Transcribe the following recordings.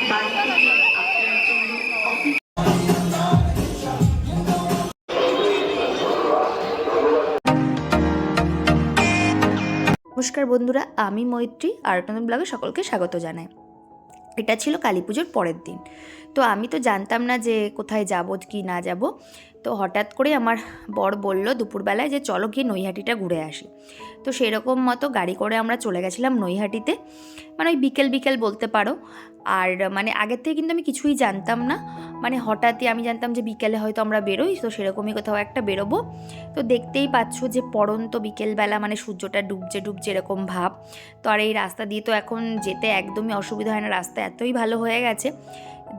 নমস্কার বন্ধুরা, আমি মৈত্রী আর্টন ব্লগে সকলকে স্বাগত জানাই। এটা ছিল কালী পুজোর পরের দিন। তো আমি তো জানতাম না যে কোথায় যাব কি না যাব। তো হঠাৎ করে আমার বর বলল দুপুরবেলায় যে চলো গিয়ে নৈহাটিটা ঘুরে আসি। তো সেরকম মতো গাড়ি করে আমরা চলে গেছিলাম নৈহাটিতে, মানে ওই বিকেল বিকেল বলতে পারো। আর মানে আগের থেকে কিন্তু আমি কিছুই জানতাম না, মানে হঠাৎই আমি জানতাম যে বিকেলে হয়তো আমরা বেরোই, তো সেরকমই কোথাও একটা বেরোবো। তো দেখতেই পাচ্ছ যে পড়ন্ত বিকেলবেলা, মানে সূর্যটা ডুবছে ডুবছে এরকম ভাব। তো আর এই রাস্তা দিয়ে তো এখন যেতে একদমই অসুবিধা হয় না, রাস্তা এতই ভালো হয়ে গেছে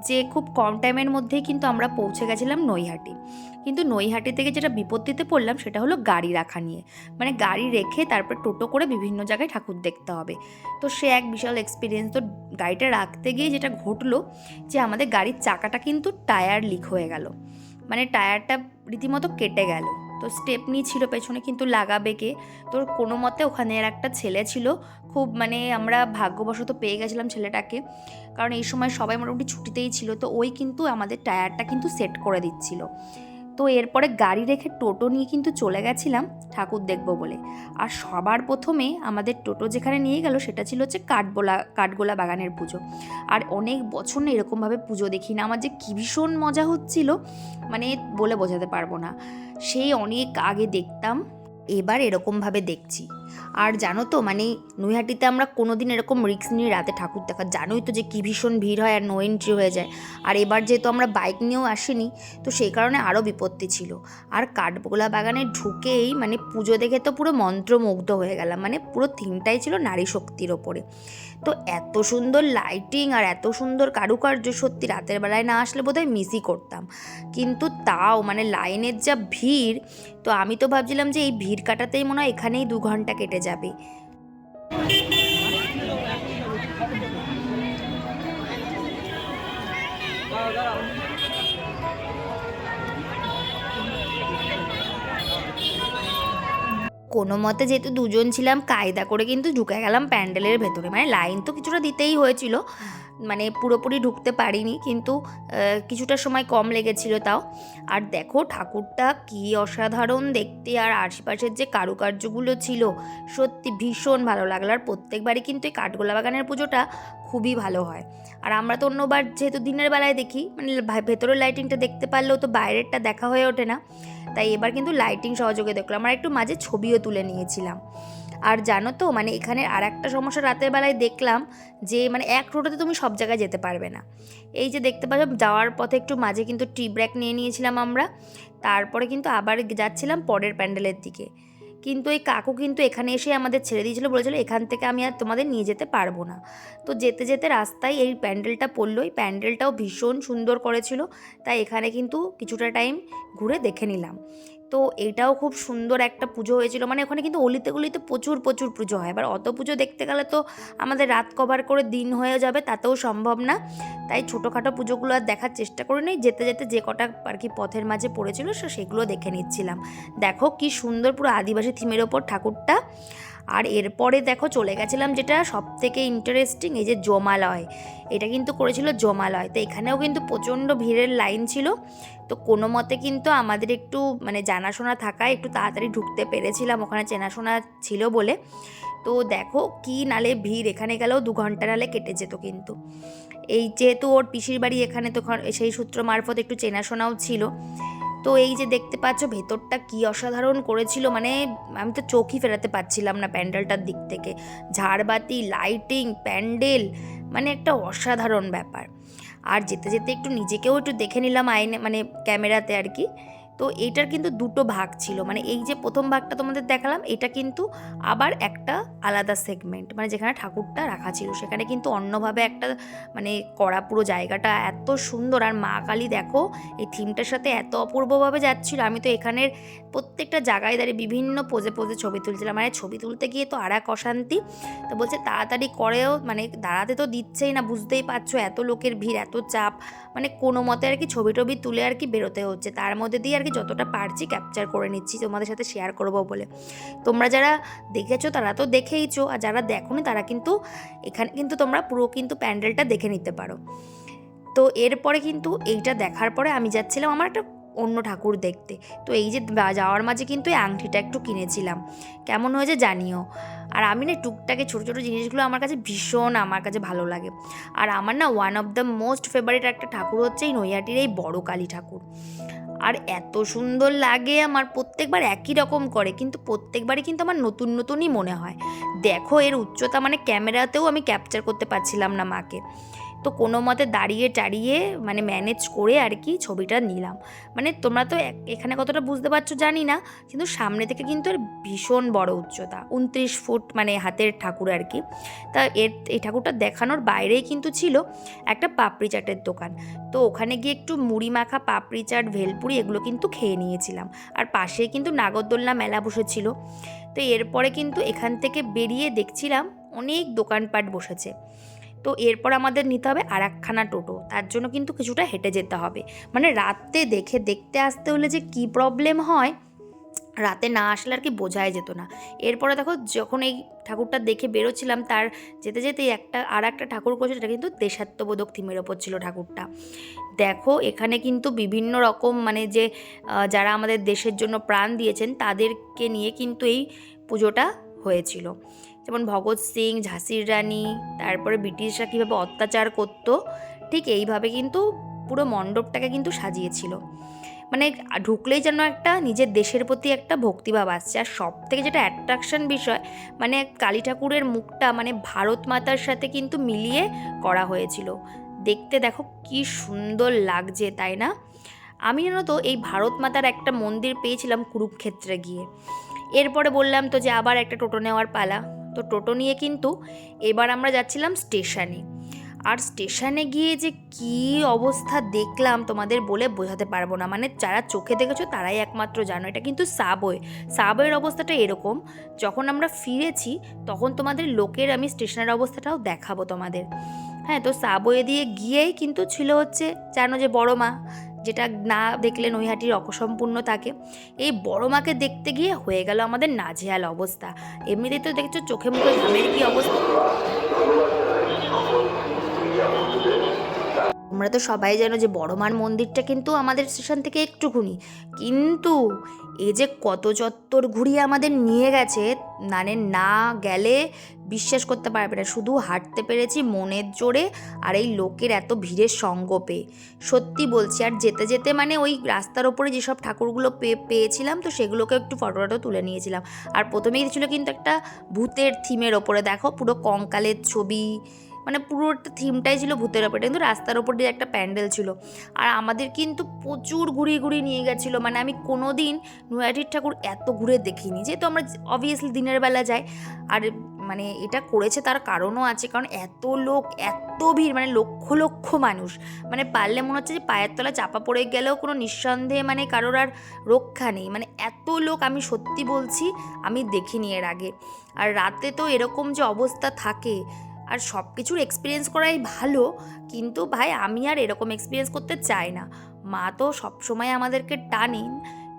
যে খুব কম টাইমের মধ্যেই কিন্তু আমরা পৌঁছে গেছিলাম নৈহাটি। কিন্তু নৈহাটি থেকে যেটা বিপত্তিতে পড়লাম সেটা হলো গাড়ি রাখা নিয়ে, মানে গাড়ি রেখে তারপর টোটো করে বিভিন্ন জায়গায় ঠাকুর দেখতে হবে। তো সে এক বিশাল এক্সপিরিয়েন্স। তো গাড়িটা রাখতে গিয়ে যেটা ঘটলো যে আমাদের গাড়ির চাকাটা কিন্তু টায়ার লিক হয়ে গেল, মানে টায়ারটা রীতিমতো কেটে গেল। তো স্টেপনি ছিল পেছনে, কিন্তু লাগাবে কে? তোর কোনো মতে ওখানে আর একটা ছেলে ছিল, খুব মানে আমরা ভাগ্যবশত পেয়ে গেছিলাম ছেলেটাকে, কারণ এই সময় সবাই মোটামুটি ছুটিতেই ছিল। তো ওই কিন্তু আমাদের টায়ারটা কিন্তু সেট করে দিচ্ছিল। তো এরপরে গাড়ি রেখে টোটো নিয়ে কিন্তু চলে গেছিলাম ঠাকুর দেখবো বলে। আর সবার প্রথমে আমাদের টোটো যেখানে নিয়ে গেল সেটা ছিল হচ্ছে কাঠগোলা বাগানের পুজো। আর অনেক বছর না এরকমভাবে পুজো দেখি না, আমার যে কী ভীষণ মজা হচ্ছিল, মানে বলে বোঝাতে পারবো না। সেই অনেক আগে দেখতাম, এবার এরকমভাবে দেখছি। আর জানো তো মানে নৈহাটিতে আমরা কোনো দিন এরকম রিস্ক নিয়ে রাতে ঠাকুর দেখা, জানোই তো যে কী ভীষণ ভিড় হয় আর নো এন্ট্রি হয়ে যায়। আর এবার যেহেতু আমরা বাইক নিয়েও আসিনি, তো সেই কারণে আরও বিপত্তি ছিল। আর কাঠগোলা বাগানে ঢুকেই মানে পুজো দেখে তো পুরো মন্ত্রমুগ্ধ হয়ে গেলাম, মানে পুরো থিমটাই ছিল নারী শক্তির ওপরে। তো এত সুন্দর লাইটিং আর এত সুন্দর কারুকার্য, সত্যি রাতের বেলায় না আসলে বোধহয় মিসই করতাম। কিন্তু তাও মানে লাইনের যা ভিড়, তো আমি তো ভাবছিলাম যে এই ভিড় কাটাতেই মনে হয় এখানেই 2 ঘন্টা কেটে যাবে। কোনো মতে যেহেতু দুজন ছিলাম, কায়দা করে কিন্তু ঢুকে গেলাম প্যান্ডেলের ভেতরে। মানে লাইন তো কিছুটা দিতেই হয়েছিল, মানে পুরোপুরি ঢুকতে পারিনি, কিন্তু কিছুটা সময় কম লেগেছিল তাও। আর দেখো ঠাকুরটা কী অসাধারণ দেখতে, আর আশেপাশের যে কারুকার্যগুলো ছিল সত্যি ভীষণ ভালো লাগলো। আর প্রত্যেকবারই কিন্তু এই কাঠগোলা বাগানের পুজোটা খুবই ভালো হয়। আর আমরা তো অন্যবার যেহেতু দিনের বেলায় দেখি, মানে ভেতরের লাইটিংটা দেখতে পারলেও তো বাইরেরটা দেখা হয়ে ওঠে না, তাই এবার কিন্তু লাইটিং সহযোগে দেখলাম। আর একটু মাঝে ছবিও তুলে নিয়েছিলাম। আর জানো তো মানে এখানে আর একটা সমস্যা রাতের বেলায় দেখলাম, যে মানে এক টোটোতে তুমি সব জায়গায় যেতে পারবে না। এই যে দেখতে পাচ্ছ যাওয়ার পথে একটু মাঝে কিন্তু টি ব্রেক নিয়ে নিয়েছিলাম আমরা, তারপরে কিন্তু আবার যাচ্ছিলাম পরের প্যান্ডেলের দিকে। কিন্তু এই কাকু কিন্তু এখানে এসে আমাদের ছেড়ে দিয়েছিল, বলেছিল এখান থেকে আমি আর তোমাদের নিয়ে যেতে পারবো না। তো যেতে যেতে রাস্তায় এই প্যান্ডেলটা পড়লো, এই প্যান্ডেলটাও ভীষণ সুন্দর করেছিল, তাই এখানে কিন্তু কিছুটা টাইম ঘুরে দেখে নিলাম। তো এটাও খুব সুন্দর একটা পুজো হয়েছিল, মানে ওখানে কিন্তু অলিতে গলিতে প্রচুর প্রচুর পুজো হয়। এবার অত পুজো দেখতে গেলে তো আমাদের রাত কভার করে দিন হয়ে যাবে, তাতেও সম্ভব না। তাই ছোটোখাটো পুজোগুলো আর দেখার চেষ্টা করে নেই, যেতে যেতে যে কটা আর কি পথের মাঝে পড়েছিল সেগুলো দেখে নিচ্ছিলাম। দেখো কি সুন্দর পুরো আদিবাসী থিমের ওপর ঠাকুরটা। আর এরপরে দেখো চলে গেছিলাম যেটা সব থেকে ইন্টারেস্টিং, এই যে জমালয়। এটা কিন্তু করেছিল জমালয়, তো এখানেও কিন্তু প্রচণ্ড ভিড়ের লাইন ছিল। তো কোনো মতে কিন্তু আমাদের একটু মানে জানাশোনা থাকায় একটু তাড়াতাড়ি ঢুকতে পেরেছিলাম, ওখানে চেনাশোনা ছিল বলে। তো দেখো কি নালে ভিড়, এখানে গেলেও 2 ঘন্টা নালে কেটে যেত। কিন্তু এই যেহেতু ওর পিসির বাড়ি এখানে, তো সেই সূত্র মারফত একটু চেনাশোনাও ছিল। তো এই যে দেখতে পাচ্ছ ভেতরটা কি অসাধারণ করেছিল, মানে আমি তো চোখই ফেরাতে পারছিলাম না প্যান্ডেলটার দিক থেকে। ঝাড়বাতি, লাইটিং, প্যান্ডেল, মানে একটা অসাধারণ ব্যাপার। আর যেতে যেতে একটু নিজেকেও একটু দেখে নিলাম আয়নে, মানে ক্যামেরাতে আর কি। তো এইটার কিন্তু দুটো ভাগ ছিল, মানে এই যে প্রথম ভাগটা তোমাদের দেখালাম, এটা কিন্তু আবার একটা আলাদা সেগমেন্ট, মানে যেখানে ঠাকুরটা রাখা ছিল সেখানে কিন্তু অন্যভাবে একটা মানে করা পুরো জায়গাটা এত সুন্দর। আর মা কালী দেখো এই থিমটার সাথে এত অপূর্বভাবে যাচ্ছিল, আমি তো এখানের প্রত্যেকটা জায়গায় দাঁড়িয়ে বিভিন্ন পোজে পোজে ছবি তুলছিলাম। মানে ছবি তুলতে গিয়ে তো আর এক অশান্তি। তো বলছে তাড়াতাড়ি করেও, মানে দাঁড়াতে তো দিচ্ছেই না, বুঝতেই পারছো এত লোকের ভিড়, এত চাপ, মানে কোনো মতে আর কি ছবি টবি তুলে আর কি বেরোতে হচ্ছে। তার মধ্যে দিয়ে আর কি যতটা পারছি ক্যাপচার করে নিচ্ছি তোমাদের সাথে শেয়ার করবো বলে। তোমরা যারা দেখেছো তারা তো দেখেইছো, আর যারা দেখোনি তারা কিন্তু এখানে কিন্তু তোমরা পুরো কিন্তু প্যান্ডেলটা দেখে নিতে পারো। তো এরপরে কিন্তু এইটা দেখার পরে আমি যাচ্ছিলাম আমার একটা অন্য ঠাকুর দেখতে। তো এই যে যাওয়ার মাঝে কিন্তু এই আংটিটা একটু কিনেছিলাম, কেমন হয়েছে জানিও। আর আমি না টুকটাকে ছোটো ছোটো জিনিসগুলো আমার কাছে ভালো লাগে। আর আমার না one of the most favourite একটা ঠাকুর হচ্ছে এই নৈহাটির এই বড় কালী ঠাকুর। আর এত সুন্দর লাগে আমার, প্রত্যেকবার একই রকম করে, কিন্তু প্রত্যেকবারই কিন্তু আমার নতুন নতুনই মনে হয়। দেখো এর উচ্চতা, মানে ক্যামেরাতেও আমি ক্যাপচার করতে পারছিলাম না মাকে। তো কোনো মতে দাঁড়িয়ে টাড়িয়ে মানে ম্যানেজ করে আর কি ছবিটা নিলাম। মানে তোমরা তো এখানে কতটা বুঝতে পারছো জানি না, কিন্তু সামনে থেকে কিন্তু এর ভীষণ বড় উচ্চতা, 29 ফুট মানে হাতের ঠাকুর আর কি। তা এই ঠাকুরটা দেখানোর বাইরেই কিন্তু ছিল একটা পাপড়ি চাটের দোকান। তো ওখানে গিয়ে একটু মুড়ি মাখা, পাপড়ি চাট, ভেলপুরি এগুলো কিন্তু খেয়ে নিয়েছিলাম। আর পাশেই কিন্তু নাগরদোলনা মেলা বসেছিল। তো এরপরে কিন্তু এখান থেকে বেরিয়ে দেখছিলাম অনেক দোকানপাট বসেছে। তো এরপর আমাদের নিতে হবে আর একখানা টোটো, তার জন্য কিন্তু কিছুটা হেঁটে যেতে হবে। মানে রাতে দেখতে আসতে হলে যে কি প্রবলেম হয়, রাতে না আসলে আর কি বোঝাই যেত না। এরপরে দেখো যখন এই ঠাকুরটা দেখে বেরোচ্ছিলাম, তার যেতে যেতেই একটা ঠাকুর করেছে, সেটা কিন্তু দেশাত্মবোধক থিমের ওপর ছিল ঠাকুরটা। দেখো এখানে কিন্তু বিভিন্ন রকম মানে যে যারা আমাদের দেশের জন্য প্রাণ দিয়েছেন তাদেরকে নিয়ে কিন্তু এই পুজোটা হয়েছিল। যেমন ভগৎ সিং, ঝাঁসির রানী, তারপরে ব্রিটিশরা কীভাবে অত্যাচার করতো, ঠিক এইভাবে কিন্তু পুরো মণ্ডপটাকে কিন্তু সাজিয়েছিল। মানে ঢুকলেই যেন একটা নিজের দেশের প্রতি একটা ভক্তিভাব আসছে। আর সব থেকে যেটা অ্যাট্রাকশন বিষয়, মানে কালী ঠাকুরের মুখটা মানে ভারত মাতার সাথে কিন্তু মিলিয়ে করা হয়েছিল। দেখতে দেখো কি সুন্দর লাগছে, তাই না? আমি জানো তো এই ভারত মাতার একটা মন্দির পেয়েছিলাম কুরুক্ষেত্রে গিয়ে। এরপরে বললাম তো যে আবার একটা টোটো নেওয়ার পালা। তো টোটো নিয়ে কিন্তু এবার আমরা যাচ্ছিলাম স্টেশনে। আর স্টেশনে গিয়ে যে কি অবস্থা দেখলাম তোমাদের বলে বোঝাতে পারবো না। মানে যারা চোখে দেখেছো তারাই একমাত্র জানো। এটা কিন্তু সাবওয়ের অবস্থাটা এরকম। যখন আমরা ফিরেছি তখন তোমাদের লোকের আমি স্টেশনের অবস্থাটাও দেখাবো তোমাদের। হ্যাঁ, তো সাবওয়ে দিয়ে গিয়েই কিন্তু ছিল হচ্ছে জানো যে বড় মা, যেটা না দেখলে নৈহাটির অসম্পূর্ণ থাকে। এই বড় মাকে দেখতে গিয়ে হয়ে গেল আমাদের নাজেহাল অবস্থা। এমনিতেই তো দেখছো চোখে মুখে ঘামের কি অবস্থা। তোমরা তো সবাই জানো যে বড় মার মন্দিরটা কিন্তু আমাদের স্টেশন থেকে একটুখানি, কিন্তু এই যে কত চত্বর ঘুরিয়ে আমাদের নিয়ে গেছে, মানে না গেলে বিশ্বাস করতে পারবে না। শুধু হাঁটতে পেরেছি মনের জোরে, আর এই লোকের এত ভিড়ের সঙ্গ পেয়ে, সত্যি বলছি। আর যেতে যেতে মানে ওই রাস্তার ওপরে যেসব ঠাকুরগুলো পেয়েছিলাম, তো সেগুলোকে একটু ফটো তুলে নিয়েছিলাম। আর প্রথমেই ছিল কিন্তু একটা ভূতের থিমের ওপরে, দেখো পুরো কঙ্কালের ছবি, মানে পুরো একটা থিমটাই ছিল ভূতের ওপরে, কিন্তু রাস্তার ওপর দিয়ে একটা প্যান্ডেল ছিল। আর আমাদের কিন্তু প্রচুর ঘুরিয়ে নিয়ে গেছিলো। মানে আমি কোনো দিন নৈহাটির ঠাকুর এত ঘুরে দেখিনি, যেহেতু আমরা অবভিয়াসলি দিনের বেলা যাই। আর মানে এটা করেছে তার কারণও আছে, কারণ এত লোক, এত ভিড়, মানে লক্ষ লক্ষ মানুষ, মানে পারলে মনে হচ্ছে যে পায়ের তলা চাপা পড়ে গেলেও কোনো নিঃসন্দেহে মানে কারোর আর রক্ষা নেই। মানে এত লোক আমি সত্যি বলছি আমি দেখিনি এর আগে। আর রাতে তো এরকম যে অবস্থা থাকে, আর সব কিছুর এক্সপিরিয়েন্স করাই ভালো, কিন্তু ভাই আমি আর এরকম এক্সপিরিয়েন্স করতে চাই না। মা তো সবসময় আমাদেরকে টানেন,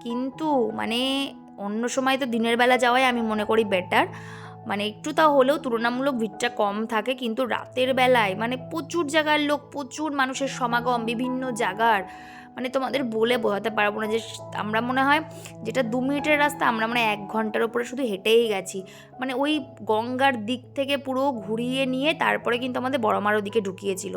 কিন্তু মানে অন্য সময় তো দিনের বেলা যাওয়াই আমি মনে করি বেটার। মানে একটু তা হলেও তুলনামূলক ভিড়টা কম থাকে, কিন্তু রাতের বেলায় মানে প্রচুর জায়গার লোক, প্রচুর মানুষের সমাগম বিভিন্ন জায়গার, মানে তোমাদের বলে বোঝাতে পারবো না। যে আমরা মনে হয় যেটা 2 মিনিটের রাস্তা, আমরা মানে 1 ঘন্টার ওপরে শুধু হেঁটেই গেছি। মানে ওই গঙ্গার দিক থেকে পুরো ঘুরিয়ে নিয়ে তারপরে কিন্তু আমাদের বড়মার ওদিকে ঢুকিয়েছিল।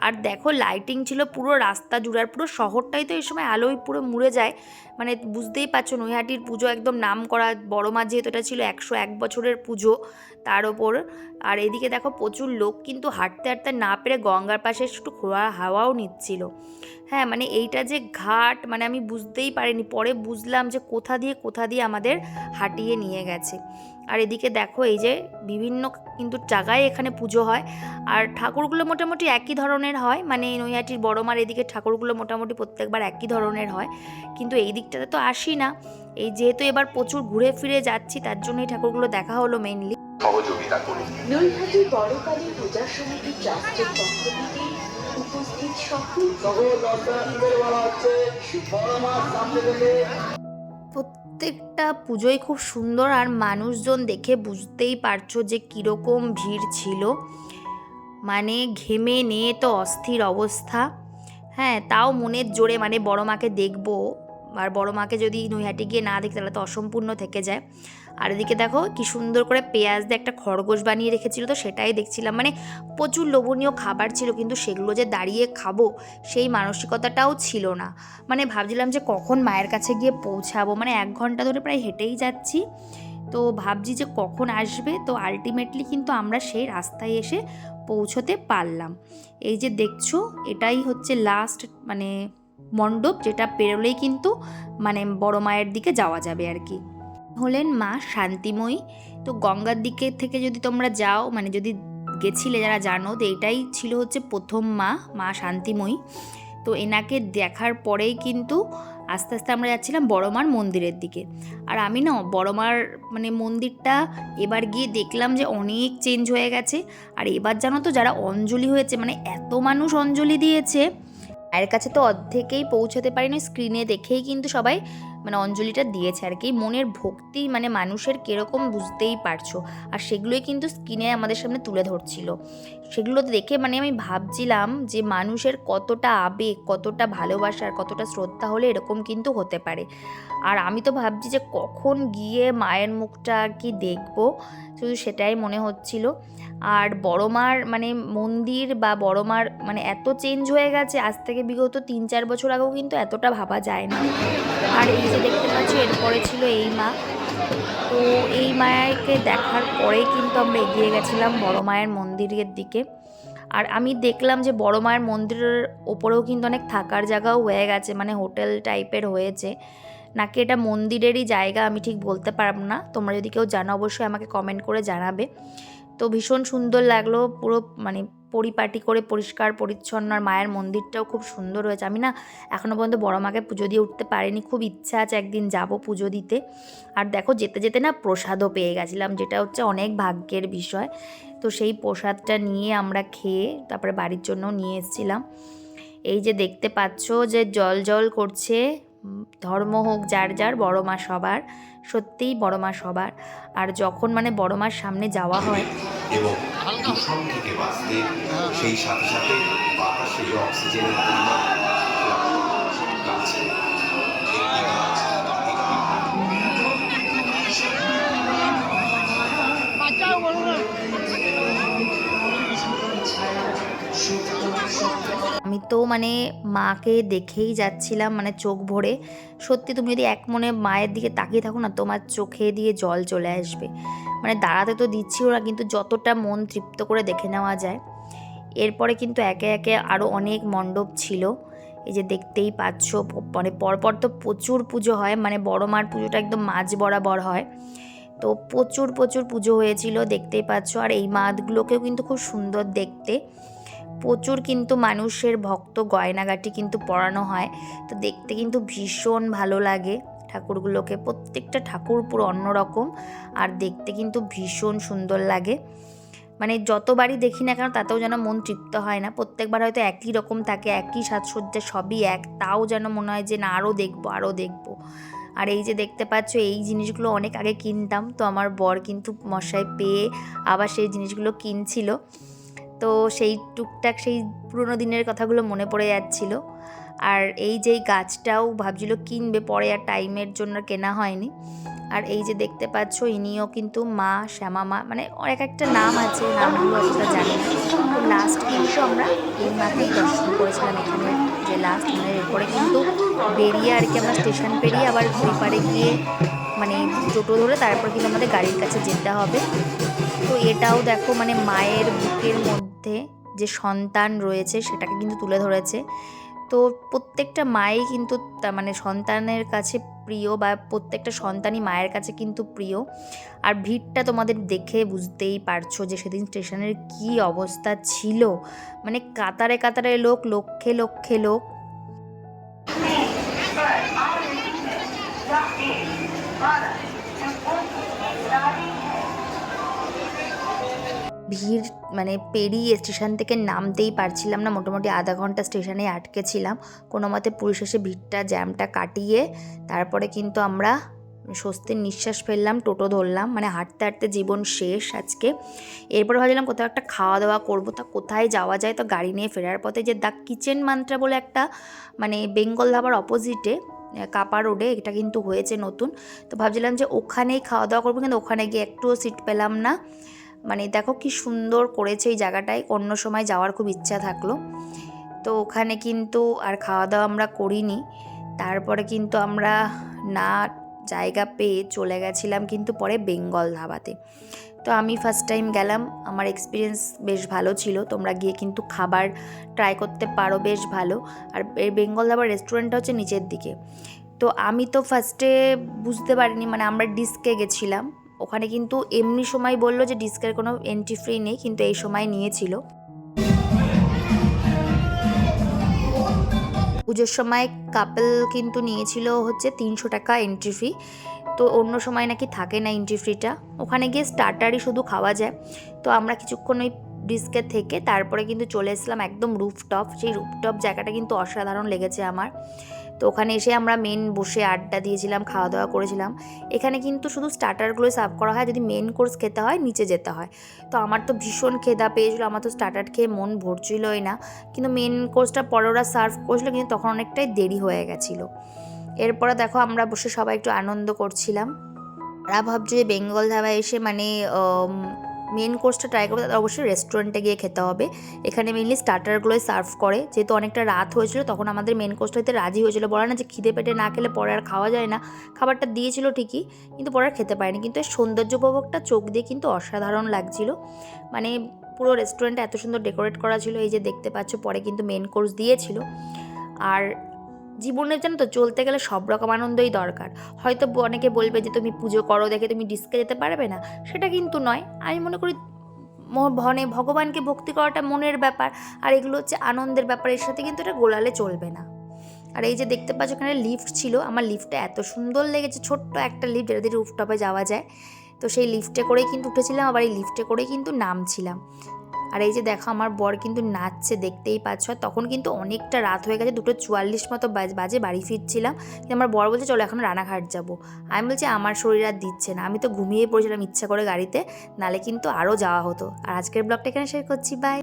আর দেখো লাইটিং ছিল পুরো রাস্তা জুড়ে, আর পুরো শহরটাই তো এই সময় আলোয় পুরো মুড়ে যায়। মানে বুঝতেই পারছো নৈহাটির পুজো একদম নাম করা, বড় মা যেহেতু এটা ছিল 101 বছরের পুজো তার ওপর। আর এদিকে দেখো প্রচুর লোক কিন্তু হাঁটতে হাঁটতে না পেরে গঙ্গার পাশে একটু খোলা হাওয়াও নিচ্ছিল। হ্যাঁ, মানে এইটা যে ঘাট, মানে আমি বুঝতেই পারিনি, পরে বুঝলাম যে কোথা দিয়ে আমাদের হাঁটিয়ে নিয়ে গেছে। আর এদিকে দেখো এই যে বিভিন্ন কিন্তু জায়গায় এখানে পুজো হয়, আর ঠাকুরগুলো মোটামুটি একই ধরনের হয়। মানে নৈহাটির বড়মার এদিকে ঠাকুরগুলো মোটামুটি প্রত্যেকবার একই ধরনের হয়, কিন্তু এই দিকটাতে তো আসি না। এই যেহেতু এবার প্রচুর ঘুরে ফিরে যাচ্ছি, তার জন্য এই ঠাকুরগুলো দেখা হলো মেইনলি। সহযোগিতা করি নৈহাটি বড়কালী পূজা সমিতি ট্রাস্টের পক্ষ থেকে উপস্থিত সকল প্রত্যেকটা পুজোই খুব সুন্দর, আর মানুষজন দেখে বুঝতেই পারছো যে কীরকম ভিড় ছিল। মানে ঘেমে নিয়ে তো অস্থির অবস্থা। হ্যাঁ, তাও মনের জোরে মানে বড় মাকে দেখবো, আর বড় মাকে যদি নৈহাটি গিয়ে না দেখি তাহলে তো অসম্পূর্ণ থেকে যায়। আর এদিকে দেখো কি সুন্দর করে পেঁয়াজ দিয়ে একটা খরগোশ বানিয়ে রেখেছিল, তো সেটাই দেখছিলাম। মানে প্রচুর লোভনীয় খাবার ছিল, কিন্তু সেগুলো যে দাঁড়িয়ে খাবো সেই মানসিকতাটাও ছিল না। মানে ভাবছিলাম যে কখন মায়ের কাছে গিয়ে পৌঁছাবো, মানে 1 ঘন্টা ধরে প্রায় হেঁটেই যাচ্ছি, তো ভাবছি যে কখন আসবে। তো আলটিমেটলি কিন্তু আমরা সেই রাস্তায় এসে পৌঁছতে পারলাম। এই যে দেখছো, এটাই হচ্ছে লাস্ট মানে মণ্ডপ, যেটা পেরোলেই কিন্তু মানে বড় মায়ের দিকে যাওয়া যাবে আর কি। হলেন মা শান্তিময়ী। তো গঙ্গার দিকে থেকে যদি তোমরা যাও, মানে যদি গেছিলে যারা জানো, তো এটাই ছিল হচ্ছে প্রথম মা শান্তিময়ী। তো এনাকে দেখার পরেই কিন্তু আস্তে আস্তে আমরা যাচ্ছিলাম বড় মার মন্দিরের দিকে। আর আমি না বড় মার মানে মন্দিরটা এবার গিয়ে দেখলাম যে অনেক চেঞ্জ হয়ে গেছে। আর এবার জানো তো যারা অঞ্জলি হয়েছে, মানে এত মানুষ অঞ্জলি দিয়েছে, মায়ের কাছে তো অর্ধেকেই পৌঁছাতে পারিনি, স্ক্রিনে দেখেই কিন্তু সবাই মানে অঞ্জলিটা দিয়েছে আর কি। মনের ভক্তি মানে মানুষের কীরকম বুঝতেই পারছো। আর সেগুলোই কিন্তু স্ক্রিনে আমাদের সামনে তুলে ধরছিল। সেগুলো দেখে মানে আমি ভাবছিলাম যে মানুষের কতটা আবেগ, কতটা ভালোবাসা আর কতটা শ্রদ্ধা হলে এরকম কিন্তু হতে পারে। আর আমি তো ভাবছি যে কখন গিয়ে মায়ের মুখটা আর কি দেখবো, শুধু সেটাই মনে হচ্ছিল। আর বড় মার মানে মন্দির বা বড় মার মানে এত চেঞ্জ হয়ে গেছে, আজ থেকে বিগত 3-4 বছর আগেও কিন্তু এতটা ভাবা যায় না। আর এই যে দেখতে পাচ্ছি এরপরে ছিল এই মা। তো এই মায়াকে দেখার পরেই কিন্তু আমরা এগিয়ে গেছিলাম বড় মায়ের মন্দিরের দিকে। আর আমি দেখলাম যে বড় মায়ের মন্দিরের ওপরেও কিন্তু অনেক থাকার জায়গাও হয়ে গেছে, মানে হোটেল টাইপের হয়েছে, নাকি এটা মন্দিরেরই জায়গা আমি ঠিক বলতে পারবো না। তোমরা যদি কেউ জানো অবশ্যই আমাকে কমেন্ট করে জানাবে। তো ভীষণ সুন্দর লাগলো, পুরো মানে পরিপাটি করে পরিষ্কার পরিচ্ছন্ন, আর মায়ের মন্দিরটাও খুব সুন্দর হয়েছে। আমি না এখনও পর্যন্ত বড় মাকে পুজো দিয়ে উঠতে পারিনি, খুব ইচ্ছা আছে একদিন যাব পুজো দিতে। আর দেখো যেতে যেতে না প্রসাদও পেয়ে গেছিলাম, যেটা হচ্ছে অনেক ভাগ্যের বিষয়। তো সেই প্রসাদটা নিয়ে আমরা খেয়ে তারপরে বাড়ির জন্য নিয়ে এসেছিলাম। এই যে দেখতে পাচ্ছ যে জল জল করছে, ধর্ম হোক যার যার, বড় মা সবার, সত্যিই বড় মা সবার। আর যখন মানে বড় মার সামনে যাওয়া হয় এবং দূষণ থেকে বাঁচতে সেই সাথে সাথে বাতাসে যে অক্সিজেনের পরিমাণ গাছে একটি গাছ আমি তো মানে মাকে দেখেই যাচ্ছিলাম মানে চোখ ভরে। সত্যি তুমি যদি এক মনে মায়ের দিকে তাকিয়ে থাকো না, তোমার চোখে দিয়ে জল চলে আসবে। মানে দাঁড়াতে তো দিচ্ছিল না, কিন্তু যতটা মন তৃপ্ত করে দেখে নেওয়া যায়। এরপরে কিন্তু একে একে আরও অনেক মণ্ডপ ছিল। এই যে দেখতেই পাচ্ছ, মানে পরপর তো প্রচুর পুজো হয়, মানে বড় মার পুজোটা একদম মাঝ বরাবর হয়। তো প্রচুর প্রচুর পুজো হয়েছিল দেখতেই পাচ্ছ। আর এই মাদগুলোকেও কিন্তু খুব সুন্দর দেখতে, প্রচুর কিন্তু মানুষের ভক্ত গয়নাগাটি কিন্তু পরানো হয়। তো দেখতে কিন্তু ভীষণ ভালো লাগে ঠাকুরগুলোকে, প্রত্যেকটা ঠাকুর পুরো অন্যরকম, আর দেখতে কিন্তু ভীষণ সুন্দর লাগে। মানে যতবারই দেখি না কেন তাতেও যেন মন তৃপ্ত হয় না, প্রত্যেকবার হয়তো একই রকম থাকে, একই সাজসজ্জা সবই এক, তাও যেন মনে হয় যে না আরও দেখবো আরও দেখবো। আর এই যে দেখতে পাচ্ছ এই জিনিসগুলো অনেক আগে কিনতাম, তো আমার বর কিন্তু মশাই পেয়ে আবার সেই জিনিসগুলো কিনছিল। তো সেই টুকটাক সেই পুরোনো দিনের কথাগুলো মনে পড়ে যাচ্ছিল। আর এই যে গাছটাও ভাবছিল কিনবে, পরে আর টাইমের জন্য কেনা হয়নি। আর এই যে দেখতে পাচ্ছ ইনিও কিন্তু মা, শ্যামা মা, মানে এক একটা নাম আছে, নামগুলো অতটা জানি না। তো লাস্ট কিন্তু আমরা এই মাকেই দর্শন করেছিলাম এখানে, যে লাস্ট মানে এরপরে কিন্তু বেরিয়ে আর কি আমরা স্টেশন পেরিয়ে আবার ওই পারে গিয়ে মানে টোটো ধরে তারপর কিন্তু আমাদের গাড়ির কাছে যেতে হবে। তো এটাও দেখো মানে মায়ের বুকের মধ্যে যে সন্তান রয়েছে সেটাকে কিন্তু তুলে ধরেছে। তো প্রত্যেকটা মাই কিন্তু মানে সন্তানের কাছে প্রিয়, বা প্রত্যেকটা সন্তানই মায়ের কাছে কিন্তু প্রিয়। আর ভিড়টা তোমাদের দেখে বুঝতেই পারছো যে সেদিন স্টেশনের কি অবস্থা ছিল, মানে কাতারে কাতারে লোক, লক্ষে লক্ষে লোক। ভিড় মানে পেরিয়ে স্টেশন থেকে নামতেই পারছিলাম না, মোটামুটি আধা ঘন্টা স্টেশনে আটকে ছিলাম। কোনো মতে পুলিশ এসে ভিড়টা জ্যামটা কাটিয়ে তারপরে কিন্তু আমরা স্বস্তির নিঃশ্বাস ফেললাম, টোটো ধরলাম, মানে হাঁটতে হাঁটতে জীবন শেষ আজকে। এরপর ভাবছিলাম কোথাও একটা খাওয়া দাওয়া করবো, তা কোথায় যাওয়া যায়, তো গাড়ি নিয়ে ফেরার পথে যে দ্য কিচেন মান্ত্রা বলে একটা মানে বেঙ্গল ধাবার অপোজিটে কাপা রোডে এটা কিন্তু হয়েছে নতুন, তো ভাবছিলাম যে ওখানেই খাওয়া দাওয়া করবো, কিন্তু ওখানে গিয়ে একটুও সিট পেলাম না। মানে দেখো কি সুন্দর করেছে এই জায়গাটায়, অন্য সময় যাওয়ার খুব ইচ্ছা থাকলো, তো ওখানে কিন্তু আর খাওয়া দাওয়া আমরা করিনি। তারপরে কিন্তু আমরা না জায়গা পেয়ে চলে গেছিলাম কিন্তু পরে বেঙ্গল ধাবাতে। তো আমি ফার্স্ট টাইম গেলাম, আমার এক্সপিরিয়েন্স বেশ ভালো ছিল, তোমরা গিয়ে কিন্তু খাবার ট্রাই করতে পারো, বেশ ভালো। আর এই বেঙ্গল ধাবার রেস্টুরেন্টটা হচ্ছে নিচের দিকে। তো আমি তো ফার্স্টে বুঝতে পারিনি, মানে আমরা ডিস্কে গেছিলাম, ওখানে কিন্তু এমনি সময় বললো যে ডিস্কের কোনো এন্ট্রি ফ্রি নেই, কিন্তু এই সময় নিয়েছিল। পুজোর সময় কাপল কিন্তু নিয়েছিল হচ্ছে 300 টাকা এন্ট্রি ফি, তো অন্য সময় নাকি থাকে না এন্ট্রি ফিটা, ওখানে গিয়ে স্টার্টারই শুধু খাওয়া যায়। তো আমরা কিছুক্ষণ ওই ডিস্কে থেকে তারপরে কিন্তু চলে এসেছিলাম একদম রুফটপ, সেই রুফটপ জায়গাটা কিন্তু অসাধারণ লেগেছে আমার। তো ওখানে এসে আমরা মেন বসে আড্ডা দিয়েছিলাম, খাওয়া দাওয়া করেছিলাম। এখানে কিন্তু শুধু স্টার্টারগুলো সার্ভ করা হয়, যদি মেন কোর্স খেতে হয় নিচে যেতে হয়। তো আমার তো ভীষণ খেদা পেয়েছিলো, আমার তো স্টার্টার খেয়ে মন ভরছিলই না, কিন্তু মেন কোর্সটা পরে ওরা সার্ভ করেছিলো, কিন্তু তখন অনেকটাই দেরি হয়ে গেছিলো। এরপরে দেখো আমরা বসে সবাই একটু আনন্দ করছিলাম। তারা ভাবছে যে বেঙ্গল ধাবায় এসে মানে মেন কোর্সটা ট্রাই করবে, তাদের অবশ্যই রেস্টুরেন্টে গিয়ে খেতে হবে। এখানে মেনলি স্টার্টারগুলোই সার্ভ করে, যেহেতু অনেকটা রাত হয়েছিল তখন আমাদের মেন কোর্সটা হতে রাজি হয়েছিল, বলে না যে খিদে পেটে না খেলে পরে আর খাওয়া যায় না। খাবারটা দিয়েছিল ঠিকই, কিন্তু পরে আর খেতে পারিনি, কিন্তু এর সৌন্দর্য উপভোগটা চোখ দিয়ে কিন্তু অসাধারণ লাগছিল। মানে পুরো রেস্টুরেন্টটা এত সুন্দর ডেকোরেট করা ছিল, এই যে দেখতে পাচ্ছ, পরে কিন্তু মেন কোর্স দিয়েছিল। আর জীবনে জানো তো চলতে গেলে সব রকম আনন্দই দরকার। হয়তো অনেকে বলবে যে তুমি পুজো করো দেখে তুমি ডিস্কে যেতে পারবে না, সেটা কিন্তু নয়। আমি মনে করি মানে ভগবানকে ভক্তি করাটা মনের ব্যাপার, আর এগুলো হচ্ছে আনন্দের ব্যাপার, এর সাথে কিন্তু এটা গোলালে চলবে না। আর এই যে দেখতে পাচ্ছ এখানে লিফট ছিল, আমার লিফটটা এত সুন্দর লেগেছে, ছোট্ট একটা লিফট যেটা দিয়ে রুফটপে যাওয়া যায়। তো সেই লিফটে করেই কিন্তু উঠেছিলাম, আবার এই লিফটে করেই কিন্তু নামছিলাম। আর এই যে দেখো আমার বর কিন্তু নাচছে, দেখতেই পাচ্ছ। তখন কিন্তু অনেকটা রাত হয়ে গেছে, 2:44 মতো বাজে, বাড়ি ফিরছিলাম। কিন্তু আমার বর বলছে চলো এখন রানাঘাট যাবো। আমি বলছি আমার শরীর আর দিচ্ছে না, আমি তো ঘুমিয়ে পড়েছিলাম ইচ্ছা করে গাড়িতে, নালে কিন্তু আরও যাওয়া হতো। আর আজকের ব্লগটা এখানে শেয়ার করছি, বাই।